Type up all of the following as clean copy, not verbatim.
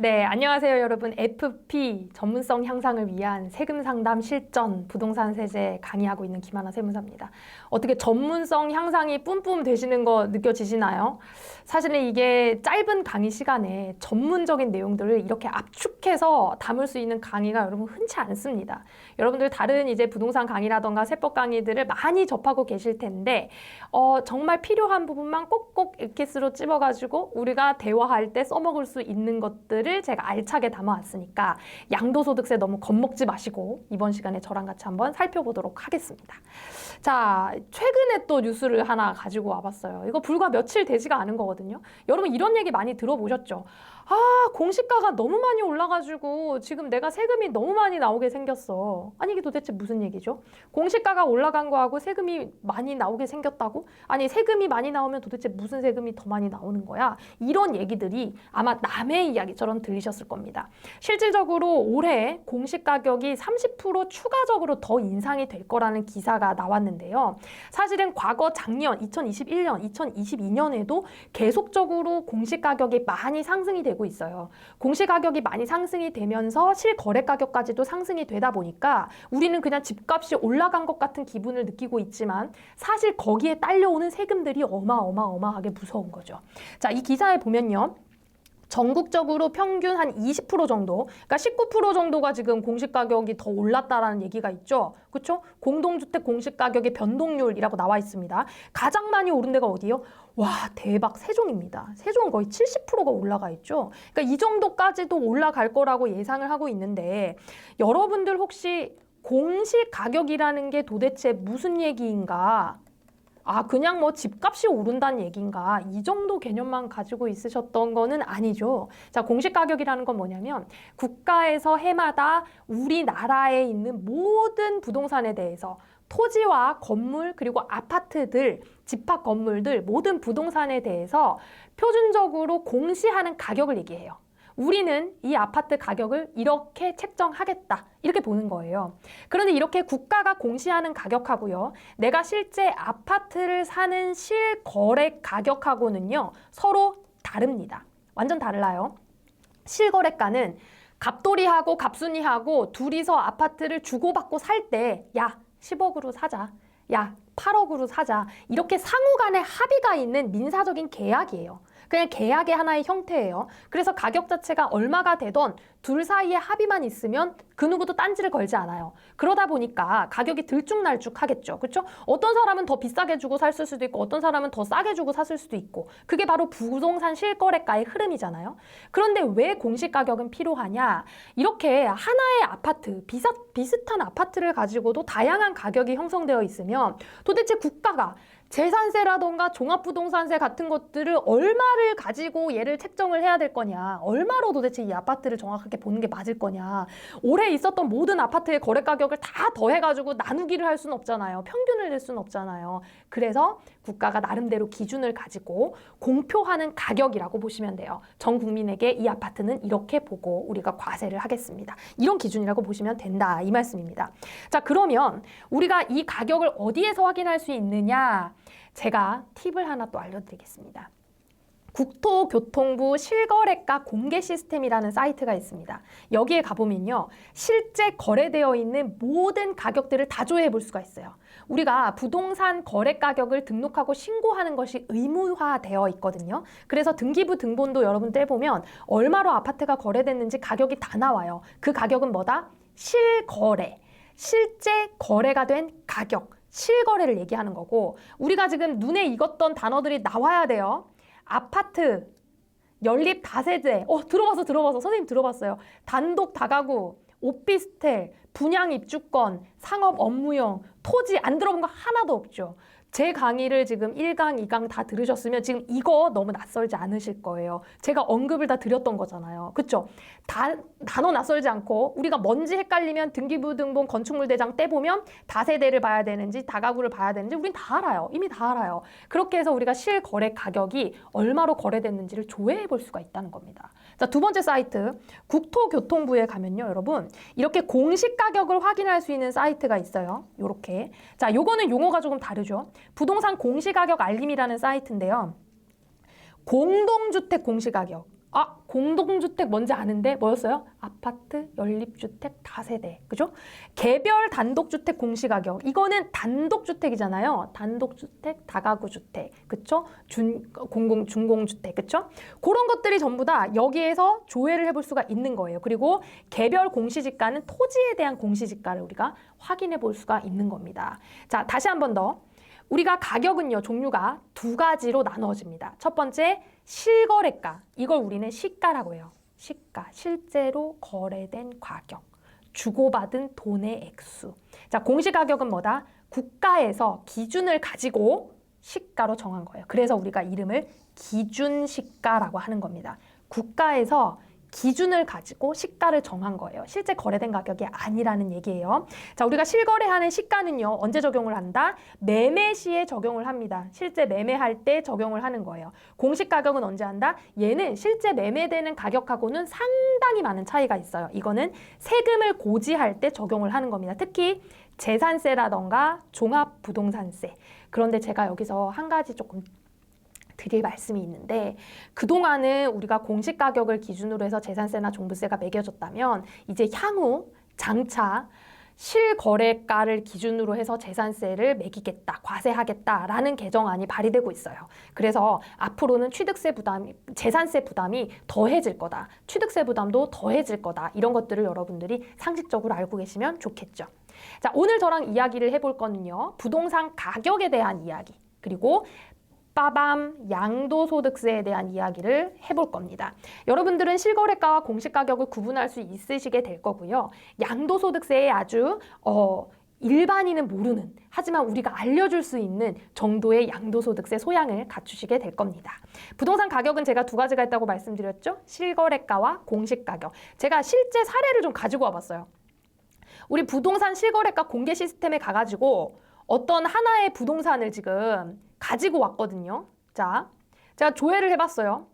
네, 안녕하세요, 여러분. FP 전문성 향상을 위한 세금 상담 실전 부동산 세제 강의하고 있는 김하나 세무사입니다. 어떻게 전문성 향상이 뿜뿜 되시는 거 느껴지시나요? 사실은 이게 짧은 강의 시간에 전문적인 내용들을 이렇게 압축해서 담을 수 있는 강의가 여러분 흔치 않습니다. 여러분들 다른 이제 부동산 강의라던가 세법 강의들을 많이 접하고 계실 텐데 정말 필요한 부분만 꼭꼭 엑기스로 찝어가지고 우리가 대화할 때 써먹을 수 있는 것들을 제가 알차게 담아왔으니까 양도소득세 너무 겁먹지 마시고 이번 시간에 저랑 같이 한번 살펴보도록 하겠습니다. 자, 최근에 또 뉴스를 하나 가지고 와봤어요. 이거 불과 며칠 되지가 않은 거거든요. 여러분 이런 얘기 많이 들어보셨죠? 공시가가 너무 많이 올라가지고 지금 내가 세금이 너무 많이 나오게 생겼어. 아니 이게 도대체 무슨 얘기죠? 공시가가 올라간 거하고 세금이 많이 나오게 생겼다고? 아니 세금이 많이 나오면 도대체 무슨 세금이 더 많이 나오는 거야? 이런 얘기들이 아마 남의 이야기처럼 들리셨을 겁니다. 실질적으로 올해 공시가격이 30% 추가적으로 더 인상이 될 거라는 기사가 나왔는데요. 사실은 과거 작년 2021년, 2022년에도 계속적으로 공시가격이 많이 상승이 되고 있어요. 공시가격이 많이 상승이 되면서 실거래가격까지도 상승이 되다 보니까 우리는 그냥 집값이 올라간 것 같은 기분을 느끼고 있지만 사실 거기에 딸려오는 세금들이 어마어마하게 무서운 거죠. 자, 이 기사에 보면요. 전국적으로 평균 한 20% 정도, 그러니까 19% 정도가 지금 공시가격이 더 올랐다라는 얘기가 있죠. 그렇죠? 공동주택 공시가격의 변동률이라고 나와 있습니다. 가장 많이 오른 데가 어디요? 와, 대박, 세종입니다. 세종은 거의 70%가 올라가 있죠. 그러니까 이 정도까지도 올라갈 거라고 예상을 하고 있는데 여러분들 혹시 공시가격이라는 게 도대체 무슨 얘기인가? 그냥 뭐 집값이 오른다는 얘기인가? 이 정도 개념만 가지고 있으셨던 거는 아니죠. 자, 공시가격이라는 건 뭐냐면 국가에서 해마다 우리나라에 있는 모든 부동산에 대해서 토지와 건물 그리고 아파트들, 집합 건물들 모든 부동산에 대해서 표준적으로 공시하는 가격을 얘기해요. 우리는 이 아파트 가격을 이렇게 책정하겠다. 이렇게 보는 거예요. 그런데 이렇게 국가가 공시하는 가격하고요. 내가 실제 아파트를 사는 실거래 가격하고는요. 서로 다릅니다. 완전 달라요. 실거래가는 갑돌이하고 갑순이하고 둘이서 아파트를 주고받고 살 때 야, 10억으로 사자. 야, 8억으로 사자. 이렇게 상호 간에 합의가 있는 민사적인 계약이에요. 그냥 계약의 하나의 형태예요. 그래서 가격 자체가 얼마가 되던 둘 사이에 합의만 있으면 그 누구도 딴지를 걸지 않아요. 그러다 보니까 가격이 들쭉날쭉하겠죠. 그렇죠? 어떤 사람은 더 비싸게 주고 샀을 수도 있고 어떤 사람은 더 싸게 주고 샀을 수도 있고 그게 바로 부동산 실거래가의 흐름이잖아요. 그런데 왜 공시가격은 필요하냐? 이렇게 하나의 아파트, 비슷한 아파트를 가지고도 다양한 가격이 형성되어 있으면 도대체 국가가 재산세라던가 종합부동산세 같은 것들을 얼마를 가지고 얘를 책정을 해야 될 거냐, 얼마로 도대체 이 아파트를 정확하게 보는 게 맞을 거냐, 올해 있었던 모든 아파트의 거래 가격을 다 더해가지고 나누기를 할 수는 없잖아요. 평균을 낼 수는 없잖아요. 그래서 국가가 나름대로 기준을 가지고 공표하는 가격이라고 보시면 돼요. 전 국민에게 이 아파트는 이렇게 보고 우리가 과세를 하겠습니다. 이런 기준이라고 보시면 된다. 이 말씀입니다. 자, 그러면 우리가 이 가격을 어디에서 확인할 수 있느냐? 제가 팁을 하나 또 알려드리겠습니다. 국토교통부 실거래가 공개 시스템이라는 사이트가 있습니다. 여기에 가보면요. 실제 거래되어 있는 모든 가격들을 다 조회해 볼 수가 있어요. 우리가 부동산 거래 가격을 등록하고 신고하는 것이 의무화되어 있거든요. 그래서 등기부 등본도 여러분 떼보면 얼마로 아파트가 거래됐는지 가격이 다 나와요. 그 가격은 뭐다? 실거래. 실제 거래가 된 가격. 실거래를 얘기하는 거고 우리가 지금 눈에 익었던 단어들이 나와야 돼요. 아파트, 연립 다세대, 들어봤어. 선생님 들어봤어요. 단독 다가구, 오피스텔, 분양 입주권, 상업 업무용, 토지 안 들어본 거 하나도 없죠. 제 강의를 지금 1강, 2강 다 들으셨으면 지금 이거 너무 낯설지 않으실 거예요. 제가 언급을 다 드렸던 거잖아요. 그쵸? 단어 낯설지 않고 우리가 뭔지 헷갈리면 등기부 등본 건축물 대장 떼보면 다세대를 봐야 되는지 다가구를 봐야 되는지 우린 다 알아요. 이미 다 알아요. 그렇게 해서 우리가 실거래 가격이 얼마로 거래됐는지를 조회해 볼 수가 있다는 겁니다. 자, 두 번째 사이트 국토교통부에 가면요. 여러분 이렇게 공시 가격을 확인할 수 있는 사이트가 있어요. 요렇게. 자, 요거는 용어가 조금 다르죠. 부동산 공시가격 알림이라는 사이트인데요. 공동주택 공시가격. 공동주택 뭔지 아는데 뭐였어요? 아파트, 연립주택, 다세대. 그죠? 개별 단독주택 공시가격. 이거는 단독주택이잖아요. 단독주택, 다가구주택. 그쵸? 중공주택. 그쵸? 그런 것들이 전부 다 여기에서 조회를 해볼 수가 있는 거예요. 그리고 개별 공시지가는 토지에 대한 공시지가를 우리가 확인해 볼 수가 있는 겁니다. 자, 다시 한 번 더. 우리가 가격은요, 종류가 두 가지로 나누어집니다. 첫 번째, 실거래가. 이걸 우리는 시가라고 해요. 시가, 실제로 거래된 가격. 주고받은 돈의 액수. 자, 공시가격은 뭐다? 국가에서 기준을 가지고 시가로 정한 거예요. 그래서 우리가 이름을 기준시가라고 하는 겁니다. 국가에서 기준을 가지고 시가를 정한 거예요. 실제 거래된 가격이 아니라는 얘기예요. 자, 우리가 실거래하는 시가는요, 언제 적용을 한다? 매매 시에 적용을 합니다. 실제 매매할 때 적용을 하는 거예요. 공시가격은 언제 한다? 얘는 실제 매매되는 가격하고는 상당히 많은 차이가 있어요. 이거는 세금을 고지할 때 적용을 하는 겁니다. 특히 재산세라던가 종합부동산세. 그런데 제가 여기서 한 가지 조금 드릴 말씀이 있는데, 그동안은 우리가 공시가격을 기준으로 해서 재산세나 종부세가 매겨졌다면 이제 향후 장차 실거래가를 기준으로 해서 재산세를 매기겠다, 과세하겠다라는 개정안이 발의되고 있어요. 그래서 앞으로는 재산세 부담이 더해질 거다. 취득세 부담도 더해질 거다. 이런 것들을 여러분들이 상식적으로 알고 계시면 좋겠죠. 자, 오늘 저랑 이야기를 해볼 거는요, 부동산 가격에 대한 이야기, 그리고 빠밤 양도소득세에 대한 이야기를 해볼 겁니다. 여러분들은 실거래가와 공시가격을 구분할 수 있으시게 될 거고요. 양도소득세에 아주 일반인은 모르는, 하지만 우리가 알려줄 수 있는 정도의 양도소득세 소양을 갖추시게 될 겁니다. 부동산 가격은 제가 두 가지가 있다고 말씀드렸죠. 실거래가와 공시가격. 제가 실제 사례를 좀 가지고 와봤어요. 우리 부동산 실거래가 공개 시스템에 가가지고 어떤 하나의 부동산을 지금 가지고 왔거든요. 자, 제가 조회를 해봤어요.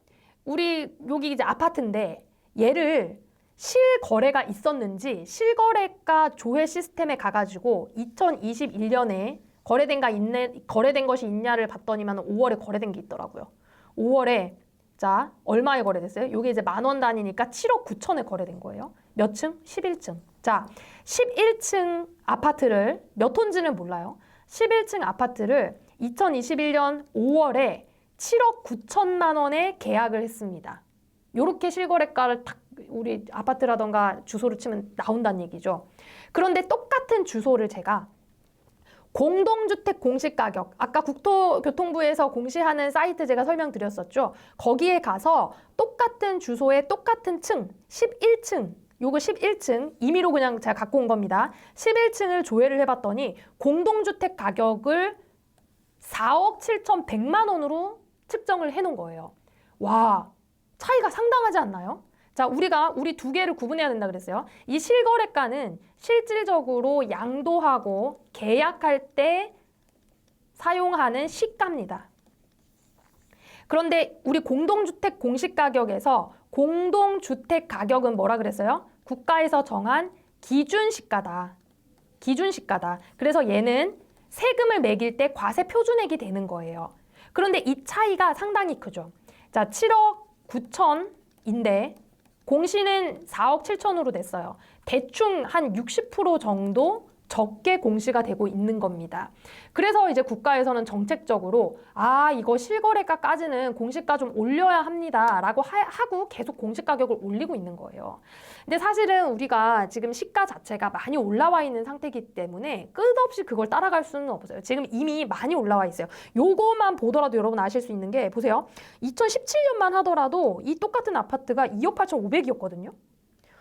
우리 여기 이제 아파트인데 얘를 실거래가 있었는지 실거래가 조회 시스템에 가가지고 2021년에 거래된 것이 있냐를 봤더니만 5월에 거래된 게 있더라고요. 5월에 자, 얼마에 거래됐어요? 이게 이제 10,000원 단위니까 7억 9천에 거래된 거예요. 몇 층? 11층. 자, 11층 아파트를 몇 호인지는 몰라요. 11층 아파트를 2021년 5월에 7억 9천만 원에 계약을 했습니다. 요렇게 실거래가를 딱 우리 아파트라던가 주소를 치면 나온다는 얘기죠. 그런데 똑같은 주소를 제가 공동주택 공시가격, 아까 국토교통부에서 공시하는 사이트 제가 설명드렸었죠. 거기에 가서 똑같은 주소에 똑같은 층, 11층, 요거 11층, 임의로 그냥 제가 갖고 온 겁니다. 11층을 조회를 해봤더니 공동주택 가격을 4억 7,100만 원으로 측정을 해놓은 거예요. 와, 차이가 상당하지 않나요? 자, 우리 두 개를 구분해야 된다 그랬어요. 이 실거래가는 실질적으로 양도하고 계약할 때 사용하는 시가입니다. 그런데 우리 공동주택 공시가격에서 공동주택 가격은 뭐라 그랬어요? 국가에서 정한 기준시가다. 기준시가다. 그래서 얘는 세금을 매길 때 과세 표준액이 되는 거예요. 그런데 이 차이가 상당히 크죠. 자, 7억 9천인데 공시는 4억 7천으로 됐어요. 대충 한 60% 정도 적게 공시가 되고 있는 겁니다. 그래서 이제 국가에서는 정책적으로 이거 실거래가까지는 공시가 좀 올려야 합니다 라고 하고 계속 공시가격을 올리고 있는 거예요. 근데 사실은 우리가 지금 시가 자체가 많이 올라와 있는 상태이기 때문에 끝없이 그걸 따라갈 수는 없어요. 지금 이미 많이 올라와 있어요. 요거만 보더라도 여러분 아실 수 있는 게, 보세요. 2017년만 하더라도 이 똑같은 아파트가 2억 8,500이었거든요.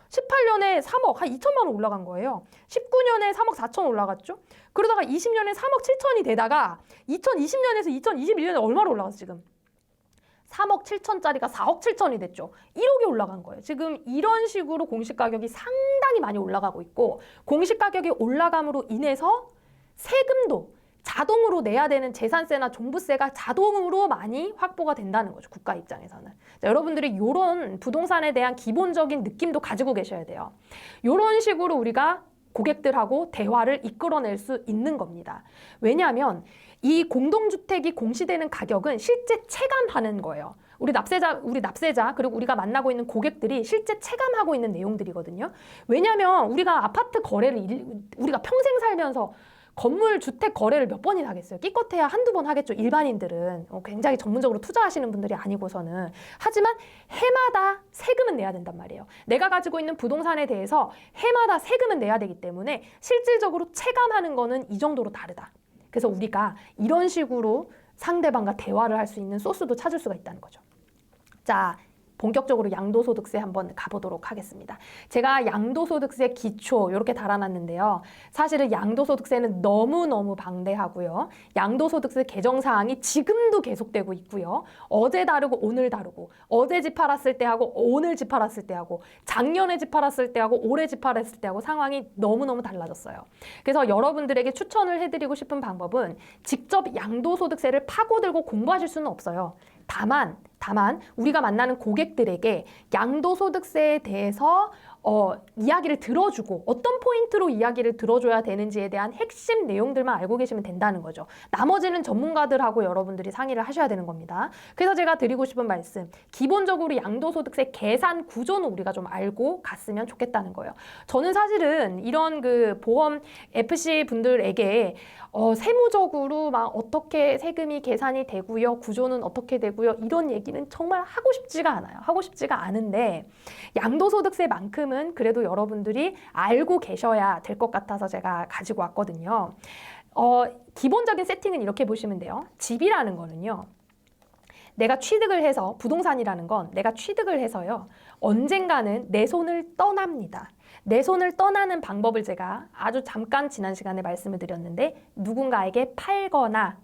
18년에 3억, 한 2천만 원 올라간 거예요. 19년에 3억 4천 올라갔죠. 그러다가 20년에 3억 7천이 되다가 2020년에서 2021년에 얼마로 올라갔어 지금? 3억 7천짜리가 4억 7천이 됐죠. 1억이 올라간 거예요. 지금 이런 식으로 공시가격이 상당히 많이 올라가고 있고, 공시가격이 올라감으로 인해서 세금도 자동으로 내야 되는 재산세나 종부세가 자동으로 많이 확보가 된다는 거죠. 국가 입장에서는. 자, 여러분들이 이런 부동산에 대한 기본적인 느낌도 가지고 계셔야 돼요. 이런 식으로 우리가 고객들하고 대화를 이끌어낼 수 있는 겁니다. 왜냐하면 이 공동주택이 공시되는 가격은 실제 체감하는 거예요. 우리 납세자, 그리고 우리가 만나고 있는 고객들이 실제 체감하고 있는 내용들이거든요. 왜냐하면 우리가 아파트 거래를 우리가 평생 살면서 건물 주택 거래를 몇 번이나 하겠어요. 끼껏해야 한두 번 하겠죠. 일반인들은 굉장히 전문적으로 투자하시는 분들이 아니고서는. 하지만 해마다 세금은 내야 된단 말이에요. 내가 가지고 있는 부동산에 대해서 해마다 세금은 내야 되기 때문에 실질적으로 체감하는 거는 이 정도로 다르다. 그래서 우리가 이런 식으로 상대방과 대화를 할 수 있는 소스도 찾을 수가 있다는 거죠. 자, 본격적으로 양도소득세 한번 가보도록 하겠습니다. 제가 양도소득세 기초 이렇게 달아놨는데요. 사실은 양도소득세는 너무너무 방대하고요. 양도소득세 개정사항이 지금도 계속되고 있고요. 어제 다르고 오늘 다르고, 어제 집 팔았을 때하고 오늘 집 팔았을 때하고, 작년에 집 팔았을 때하고 올해 집 팔았을 때하고 상황이 너무너무 달라졌어요. 그래서 여러분들에게 추천을 해드리고 싶은 방법은 직접 양도소득세를 파고들고 공부하실 수는 없어요. 다만 우리가 만나는 고객들에게 양도소득세에 대해서 이야기를 들어주고 어떤 포인트로 이야기를 들어줘야 되는지에 대한 핵심 내용들만 알고 계시면 된다는 거죠. 나머지는 전문가들하고 여러분들이 상의를 하셔야 되는 겁니다. 그래서 제가 드리고 싶은 말씀, 기본적으로 양도소득세 계산 구조는 우리가 좀 알고 갔으면 좋겠다는 거예요. 저는 사실은 이런 그 보험 FC 분들에게 세무적으로 막 어떻게 세금이 계산이 되고요, 구조는 어떻게 되고요, 이런 얘기는 정말 하고 싶지가 않아요. 하고 싶지가 않은데 양도소득세만큼은 그래도 여러분들이 알고 계셔야 될 것 같아서 제가 가지고 왔거든요. 기본적인 세팅은 이렇게 보시면 돼요. 집이라는 거는요, 내가 취득을 해서, 부동산이라는 건 내가 취득을 해서요, 언젠가는 내 손을 떠납니다. 내 손을 떠나는 방법을 제가 아주 잠깐 지난 시간에 말씀을 드렸는데, 누군가에게 팔거나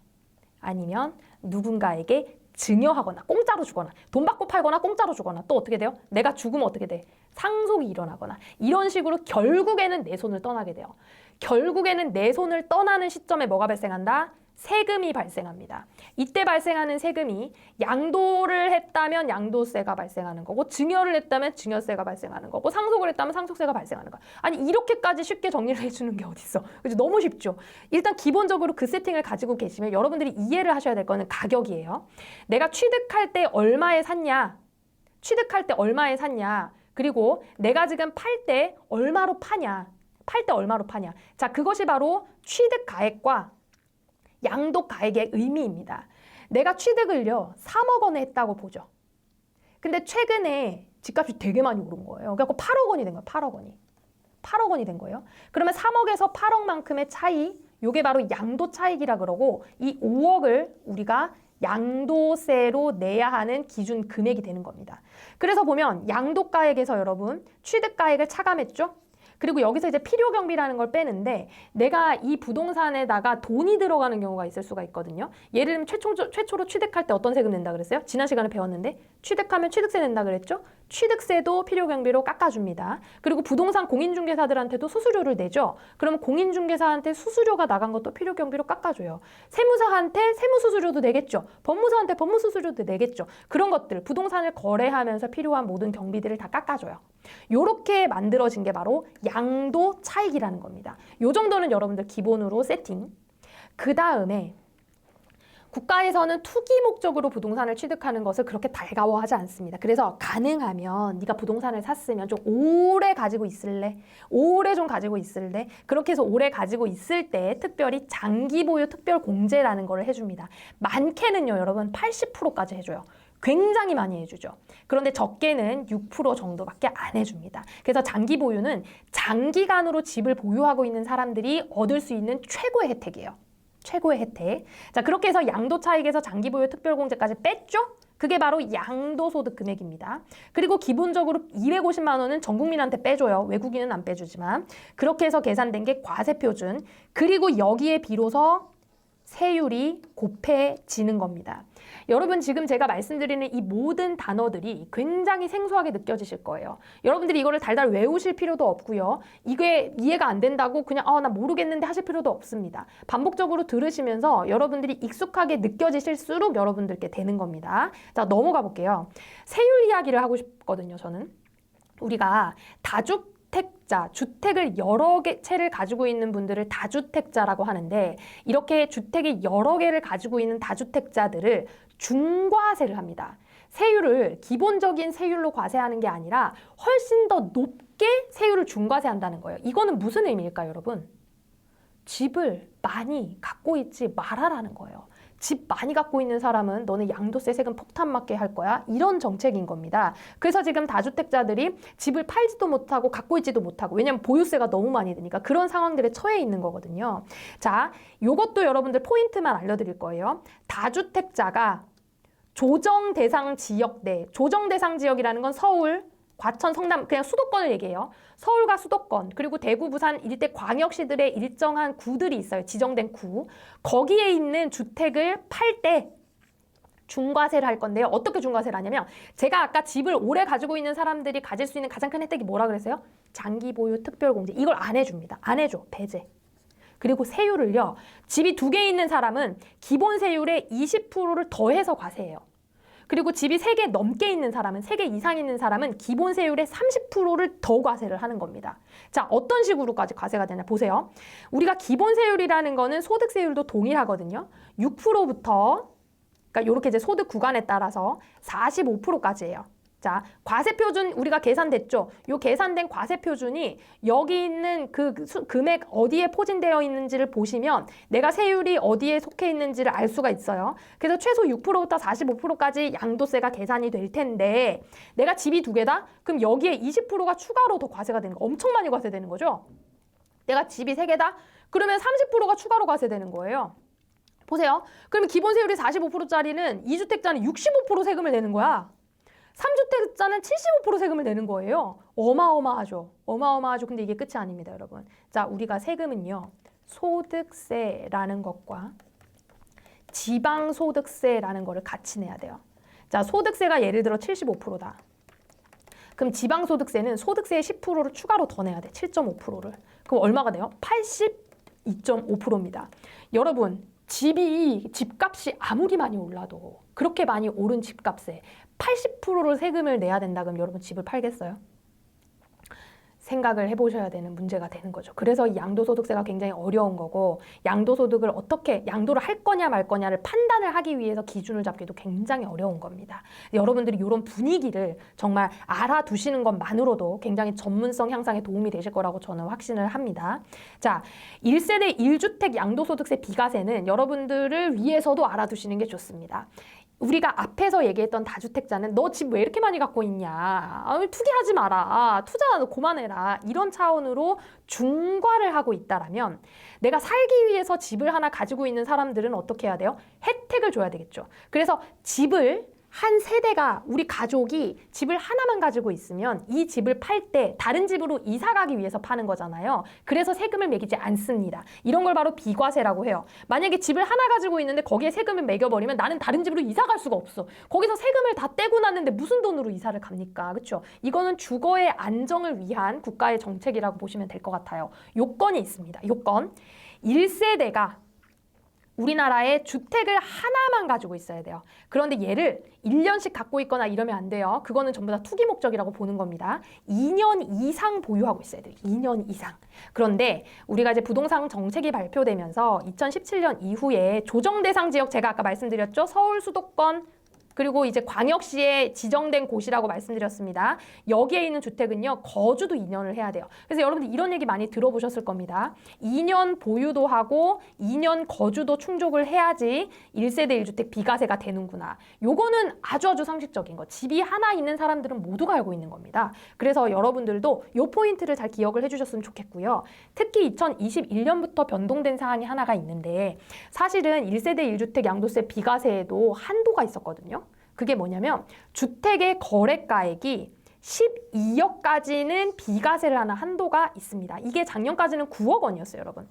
아니면 누군가에게 증여하거나 공짜로 주거나, 돈 받고 팔거나 공짜로 주거나, 또 어떻게 돼요? 내가 죽으면 어떻게 돼? 상속이 일어나거나, 이런 식으로 결국에는 내 손을 떠나게 돼요. 결국에는 내 손을 떠나는 시점에 뭐가 발생한다? 세금이 발생합니다. 이때 발생하는 세금이 양도를 했다면 양도세가 발생하는 거고, 증여를 했다면 증여세가 발생하는 거고, 상속을 했다면 상속세가 발생하는 거야. 아니, 이렇게까지 쉽게 정리를 해주는 게 어딨어. 그죠? 너무 쉽죠? 일단 기본적으로 그 세팅을 가지고 계시면 여러분들이 이해를 하셔야 될 거는 가격이에요. 내가 취득할 때 얼마에 샀냐? 취득할 때 얼마에 샀냐? 그리고 내가 지금 팔 때 얼마로 파냐? 팔 때 얼마로 파냐? 자, 그것이 바로 취득가액과 양도가액의 의미입니다. 내가 취득을요, 3억 원에 했다고 보죠. 근데 최근에 집값이 되게 많이 오른 거예요. 그래서 8억 원이 된 거예요. 8억 원이. 8억 원이 된 거예요. 그러면 3억에서 8억만큼의 차이, 요게 바로 양도 차익이라 그러고, 이 5억을 우리가 양도세로 내야 하는 기준 금액이 되는 겁니다. 그래서 보면 양도가액에서 여러분 취득가액을 차감했죠? 그리고 여기서 이제 필요경비라는 걸 빼는데, 내가 이 부동산에다가 돈이 들어가는 경우가 있을 수가 있거든요. 예를 들면 최초로 취득할 때 어떤 세금 낸다 그랬어요? 지난 시간에 배웠는데, 취득하면 취득세 낸다 그랬죠? 취득세도 필요경비로 깎아줍니다. 그리고 부동산 공인중개사들한테도 수수료를 내죠. 그러면 공인중개사한테 수수료가 나간 것도 필요경비로 깎아줘요. 세무사한테 세무수수료도 내겠죠. 법무사한테 법무수수료도 내겠죠. 그런 것들, 부동산을 거래하면서 필요한 모든 경비들을 다 깎아줘요. 요렇게 만들어진 게 바로 양도 차익이라는 겁니다. 요 정도는 여러분들 기본으로 세팅. 그 다음에 국가에서는 투기 목적으로 부동산을 취득하는 것을 그렇게 달가워하지 않습니다. 그래서 가능하면 네가 부동산을 샀으면 좀 오래 가지고 있을래? 오래 좀 가지고 있을래? 그렇게 해서 오래 가지고 있을 때 특별히 장기 보유 특별 공제라는 걸 해줍니다. 많게는요, 여러분 80%까지 해줘요. 굉장히 많이 해주죠. 그런데 적게는 6% 정도밖에 안 해줍니다. 그래서 장기 보유는 장기간으로 집을 보유하고 있는 사람들이 얻을 수 있는 최고의 혜택이에요. 최고의 혜택. 자, 그렇게 해서 양도 차익에서 장기 보유 특별공제까지 뺐죠? 그게 바로 양도소득 금액입니다. 그리고 기본적으로 250만 원은 전 국민한테 빼줘요. 외국인은 안 빼주지만. 그렇게 해서 계산된 게 과세표준. 그리고 여기에 비로소 세율이 곱해지는 겁니다. 여러분, 지금 제가 말씀드리는 이 모든 단어들이 굉장히 생소하게 느껴지실 거예요. 여러분들이 이거를 달달 외우실 필요도 없고요. 이게 이해가 안 된다고 그냥 나 모르겠는데 하실 필요도 없습니다. 반복적으로 들으시면서 여러분들이 익숙하게 느껴지실수록 여러분들께 되는 겁니다. 자, 넘어가 볼게요. 세율 이야기를 하고 싶거든요, 저는. 우리가 다주택 다주택자, 주택을 여러 채를 가지고 있는 분들을 다주택자라고 하는데 이렇게 주택이 여러 개를 가지고 있는 다주택자들을 중과세를 합니다. 세율을 기본적인 세율로 과세하는 게 아니라 훨씬 더 높게 세율을 중과세한다는 거예요. 이거는 무슨 의미일까요, 여러분? 집을 많이 갖고 있지 말아라는 거예요. 집 많이 갖고 있는 사람은 너는 양도세 세금 폭탄 맞게 할 거야. 이런 정책인 겁니다. 그래서 지금 다주택자들이 집을 팔지도 못하고 갖고 있지도 못하고, 왜냐면 보유세가 너무 많이 드니까 그런 상황들에 처해 있는 거거든요. 자, 요것도 여러분들 포인트만 알려드릴 거예요. 다주택자가 조정 대상 지역 내, 조정 대상 지역이라는 건 서울, 과천, 성남, 그냥 수도권을 얘기해요. 서울과 수도권, 그리고 대구, 부산 일대 광역시들의 일정한 구들이 있어요. 지정된 구. 거기에 있는 주택을 팔 때 중과세를 할 건데요. 어떻게 중과세를 하냐면 제가 아까 집을 오래 가지고 있는 사람들이 가질 수 있는 가장 큰 혜택이 뭐라 그랬어요? 장기 보유 특별공제. 이걸 안 해줍니다. 안 해줘. 배제. 그리고 세율을요. 집이 2개 있는 사람은 기본 세율의 20%를 더해서 과세해요. 그리고 집이 3개 넘게 있는 사람은, 3개 이상 있는 사람은 기본 세율의 30%를 더 과세를 하는 겁니다. 자, 어떤 식으로까지 과세가 되냐 보세요. 우리가 기본 세율이라는 거는 소득세율도 동일하거든요. 6%부터, 그러니까 이렇게 이제 소득 구간에 따라서 45%까지예요. 자, 과세표준 우리가 계산됐죠? 요 계산된 과세표준이 여기 있는 그 금액 어디에 포진되어 있는지를 보시면 내가 세율이 어디에 속해 있는지를 알 수가 있어요. 그래서 최소 6%부터 45%까지 양도세가 계산이 될 텐데 내가 집이 2개다? 그럼 여기에 20%가 추가로 더 과세가 되는 거, 엄청 많이 과세되는 거죠? 내가 집이 3개다? 그러면 30%가 추가로 과세되는 거예요. 보세요. 그러면 기본 세율이 45%짜리는 2주택자는 65% 세금을 내는 거야. 3주택자는 75% 세금을 내는 거예요. 어마어마하죠. 어마어마하죠. 근데 이게 끝이 아닙니다, 여러분. 자, 우리가 세금은요. 소득세라는 것과 지방소득세라는 거를 같이 내야 돼요. 자, 소득세가 예를 들어 75%다. 그럼 지방소득세는 소득세의 10%를 추가로 더 내야 돼. 7.5%를. 그럼 얼마가 돼요? 82.5%입니다. 여러분, 집값이 아무리 많이 올라도 그렇게 많이 오른 집값에 80%를 세금을 내야 된다 그럼 여러분 집을 팔겠어요? 생각을 해보셔야 되는 문제가 되는 거죠. 그래서 이 양도소득세가 굉장히 어려운 거고 양도소득을 어떻게 양도를 할 거냐 말 거냐를 판단을 하기 위해서 기준을 잡기도 굉장히 어려운 겁니다. 여러분들이 이런 분위기를 정말 알아두시는 것만으로도 굉장히 전문성 향상에 도움이 되실 거라고 저는 확신을 합니다. 자, 1세대 1주택 양도소득세 비과세는 여러분들을 위해서도 알아두시는 게 좋습니다. 우리가 앞에서 얘기했던 다주택자는 너 집 왜 이렇게 많이 갖고 있냐, 투기하지 마라, 투자 그만해라, 이런 차원으로 중과를 하고 있다라면 내가 살기 위해서 집을 하나 가지고 있는 사람들은 어떻게 해야 돼요? 혜택을 줘야 되겠죠. 그래서 집을 한 세대가, 우리 가족이 집을 하나만 가지고 있으면 이 집을 팔 때 다른 집으로 이사 가기 위해서 파는 거잖아요. 그래서 세금을 매기지 않습니다. 이런 걸 바로 비과세라고 해요. 만약에 집을 하나 가지고 있는데 거기에 세금을 매겨버리면 나는 다른 집으로 이사 갈 수가 없어. 거기서 세금을 다 떼고 났는데 무슨 돈으로 이사를 갑니까? 그렇죠? 이거는 주거의 안정을 위한 국가의 정책이라고 보시면 될 것 같아요. 요건이 있습니다. 요건. 1세대가 우리나라에 주택을 하나만 가지고 있어야 돼요. 그런데 얘를 1년씩 갖고 있거나 이러면 안 돼요. 그거는 전부 다 투기 목적이라고 보는 겁니다. 2년 이상 보유하고 있어야 돼요. 2년 이상. 그런데 우리가 이제 부동산 정책이 발표되면서 2017년 이후에 조정 대상 지역, 제가 아까 말씀드렸죠. 서울, 수도권, 그리고 이제 광역시에 지정된 곳이라고 말씀드렸습니다. 여기에 있는 주택은요, 거주도 2년을 해야 돼요. 그래서 여러분들 이런 얘기 많이 들어보셨을 겁니다. 2년 보유도 하고 2년 거주도 충족을 해야지 1세대 1주택 비과세가 되는구나. 요거는 아주 상식적인 거. 집이 하나 있는 사람들은 모두가 알고 있는 겁니다. 그래서 여러분들도 요 포인트를 잘 기억을 해주셨으면 좋겠고요. 특히 2021년부터 변동된 사항이 하나가 있는데 사실은 1세대 1주택 양도세 비과세에도 한도가 있었거든요. 그게 뭐냐면 주택의 거래가액이 12억까지는 비과세를 하는 한도가 있습니다. 이게 작년까지는 9억 원이었어요, 여러분.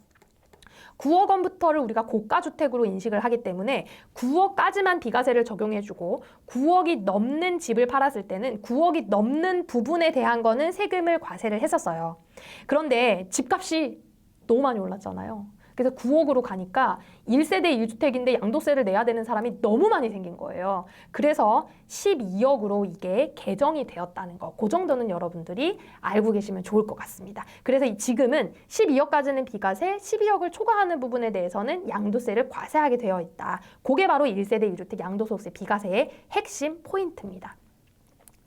9억 원부터를 우리가 고가주택으로 인식을 하기 때문에 9억까지만 비과세를 적용해주고 9억이 넘는 집을 팔았을 때는 9억이 넘는 부분에 대한 거는 세금을 과세를 했었어요. 그런데 집값이 너무 많이 올랐잖아요. 그래서 9억으로 가니까 1세대 1주택인데 양도세를 내야 되는 사람이 너무 많이 생긴 거예요. 그래서 12억으로 이게 개정이 되었다는 거. 그 정도는 여러분들이 알고 계시면 좋을 것 같습니다. 그래서 지금은 12억까지는 비과세, 12억을 초과하는 부분에 대해서는 양도세를 과세하게 되어 있다. 그게 바로 1세대 1주택 양도소득세 비과세의 핵심 포인트입니다.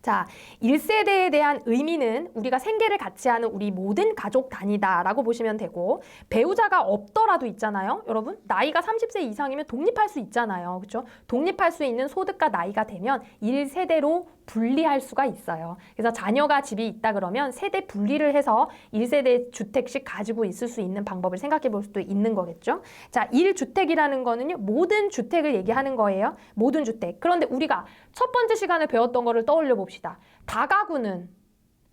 자, 1세대에 대한 의미는 우리가 생계를 같이 하는 우리 모든 가족 단위다라고 보시면 되고, 배우자가 없더라도 있잖아요. 여러분, 나이가 30세 이상이면 독립할 수 있잖아요. 그렇죠? 독립할 수 있는 소득과 나이가 되면 1세대로 분리할 수가 있어요. 그래서 자녀가 집이 있다 그러면 세대 분리를 해서 1세대 주택씩 가지고 있을 수 있는 방법을 생각해 볼 수도 있는 거겠죠. 자, 1주택이라는 거는요, 모든 주택을 얘기하는 거예요. 모든 주택. 그런데 우리가 첫 번째 시간에 배웠던 거를 떠올려 봅시다. 다가구는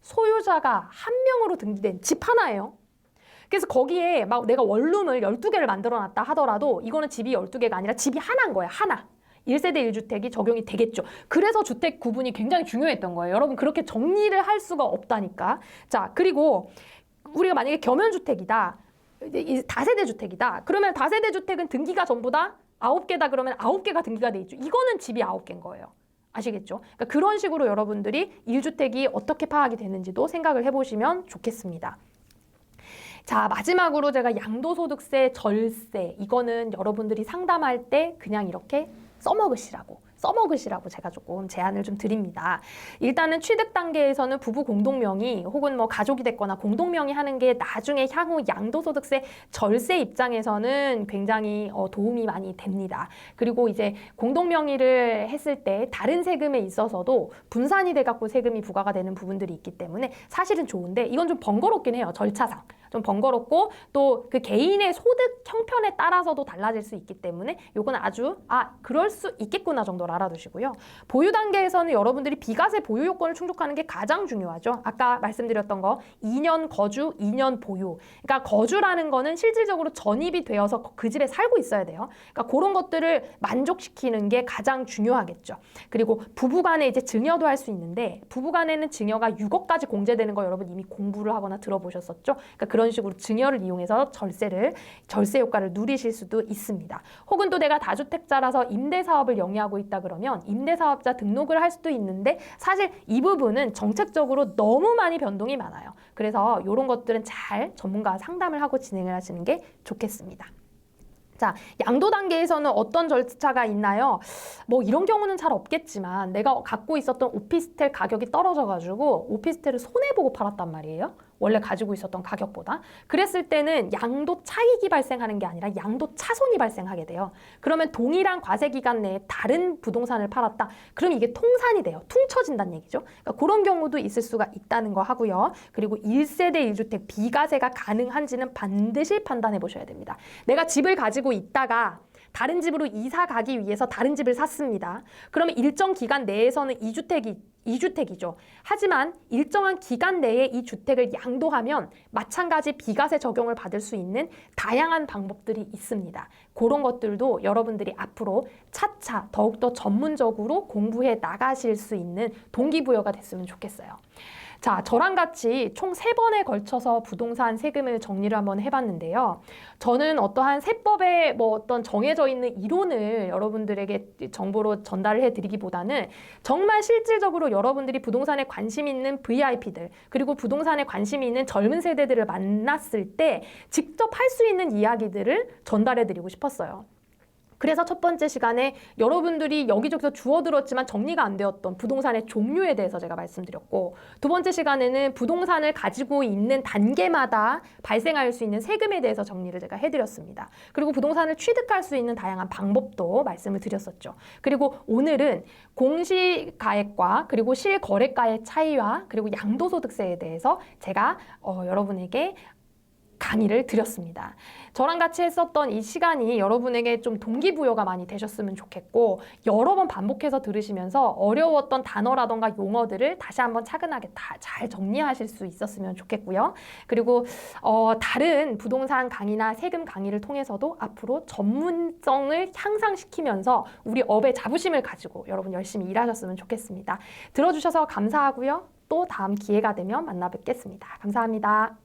소유자가 한 명으로 등기된 집 하나예요. 그래서 거기에 막 내가 원룸을 12개를 만들어 놨다 하더라도 이거는 집이 12개가 아니라 집이 하나인 거야. 하나. 1세대 1주택이 적용이 되겠죠. 그래서 주택 구분이 굉장히 중요했던 거예요. 여러분, 그렇게 정리를 할 수가 없다니까. 자, 그리고 우리가 만약에 겸연주택이다, 다세대 주택이다. 그러면 다세대 주택은 등기가 전부 다 9개다 그러면 9개가 등기가 돼 있죠. 이거는 집이 9개인 거예요. 아시겠죠? 그러니까 그런 식으로 여러분들이 1주택이 어떻게 파악이 되는지도 생각을 해보시면 좋겠습니다. 자, 마지막으로 제가 양도소득세, 절세, 이거는 여러분들이 상담할 때 그냥 이렇게 써먹으시라고 제가 조금 제안을 좀 드립니다. 일단은 취득 단계에서는 부부 공동명의 혹은 뭐 가족이 됐거나 공동명의 하는 게 나중에 향후 양도소득세, 절세 입장에서는 굉장히 도움이 많이 됩니다. 그리고 이제 공동명의를 했을 때 다른 세금에 있어서도 분산이 돼갖고 세금이 부과가 되는 부분들이 있기 때문에 사실은 좋은데 이건 좀 번거롭긴 해요. 절차상. 좀 번거롭고 또 그 개인의 소득 형편에 따라서도 달라질 수 있기 때문에 요건 아주 그럴 수 있겠구나 정도로 알아두시고요. 보유 단계에서는 여러분들이 비과세 보유 요건을 충족하는 게 가장 중요하죠. 아까 말씀드렸던 거 2년 거주, 2년 보유. 그러니까 거주라는 거는 실질적으로 전입이 되어서 그 집에 살고 있어야 돼요. 그러니까 그런 것들을 만족시키는 게 가장 중요하겠죠. 그리고 부부간에 이제 증여도 할 수 있는데 부부간에는 증여가 6억까지 공제되는 거 여러분 이미 공부를 하거나 들어보셨었죠? 그러니까 그런 식으로 증여를 이용해서 절세 효과를 누리실 수도 있습니다. 혹은 또 내가 다주택자라서 임대사업을 영위하고 있다 그러면 임대사업자 등록을 할 수도 있는데 사실 이 부분은 정책적으로 너무 많이 변동이 많아요. 그래서 이런 것들은 잘 전문가와 상담을 하고 진행을 하시는 게 좋겠습니다. 자, 양도 단계에서는 어떤 절차가 있나요? 뭐 이런 경우는 잘 없겠지만 내가 갖고 있었던 오피스텔 가격이 떨어져가지고 오피스텔을 손해보고 팔았단 말이에요. 원래 가지고 있었던 가격보다. 그랬을 때는 양도 차익이 발생하는 게 아니라 양도 차손이 발생하게 돼요. 그러면 동일한 과세 기간 내에 다른 부동산을 팔았다. 그럼 이게 통산이 돼요. 퉁쳐진다는 얘기죠. 그러니까 그런 경우도 있을 수가 있다는 거 하고요. 그리고 1세대 1주택 비과세가 가능한지는 반드시 판단해 보셔야 됩니다. 내가 집을 가지고 있다가 다른 집으로 이사 가기 위해서 다른 집을 샀습니다. 그러면 일정 기간 내에서는 2주택이죠. 하지만 일정한 기간 내에 이 주택을 양도하면 마찬가지 비과세 적용을 받을 수 있는 다양한 방법들이 있습니다. 그런 것들도 여러분들이 앞으로 차차 더욱더 전문적으로 공부해 나가실 수 있는 동기부여가 됐으면 좋겠어요. 자, 저랑 같이 총 3번에 걸쳐서 부동산 세금을 정리를 한번 해봤는데요. 저는 어떠한 세법에 뭐 어떤 정해져 있는 이론을 여러분들에게 정보로 전달을 해드리기보다는 정말 실질적으로 여러분들이 부동산에 관심 있는 VIP들 그리고 부동산에 관심이 있는 젊은 세대들을 만났을 때 직접 할 수 있는 이야기들을 전달해드리고 싶었어요. 그래서 첫 번째 시간에 여러분들이 여기저기서 주워들었지만 정리가 안 되었던 부동산의 종류에 대해서 제가 말씀드렸고, 두 번째 시간에는 부동산을 가지고 있는 단계마다 발생할 수 있는 세금에 대해서 정리를 제가 해드렸습니다. 그리고 부동산을 취득할 수 있는 다양한 방법도 말씀을 드렸었죠. 그리고 오늘은 공시가액과 그리고 실거래가의 차이와 그리고 양도소득세에 대해서 제가 여러분에게 강의를 드렸습니다. 저랑 같이 했었던 이 시간이 여러분에게 좀 동기부여가 많이 되셨으면 좋겠고, 여러 번 반복해서 들으시면서 어려웠던 단어라던가 용어들을 다시 한번 차근하게 다 잘 정리하실 수 있었으면 좋겠고요. 그리고 다른 부동산 강의나 세금 강의를 통해서도 앞으로 전문성을 향상시키면서 우리 업의 자부심을 가지고 여러분 열심히 일하셨으면 좋겠습니다. 들어주셔서 감사하고요. 또 다음 기회가 되면 만나 뵙겠습니다. 감사합니다.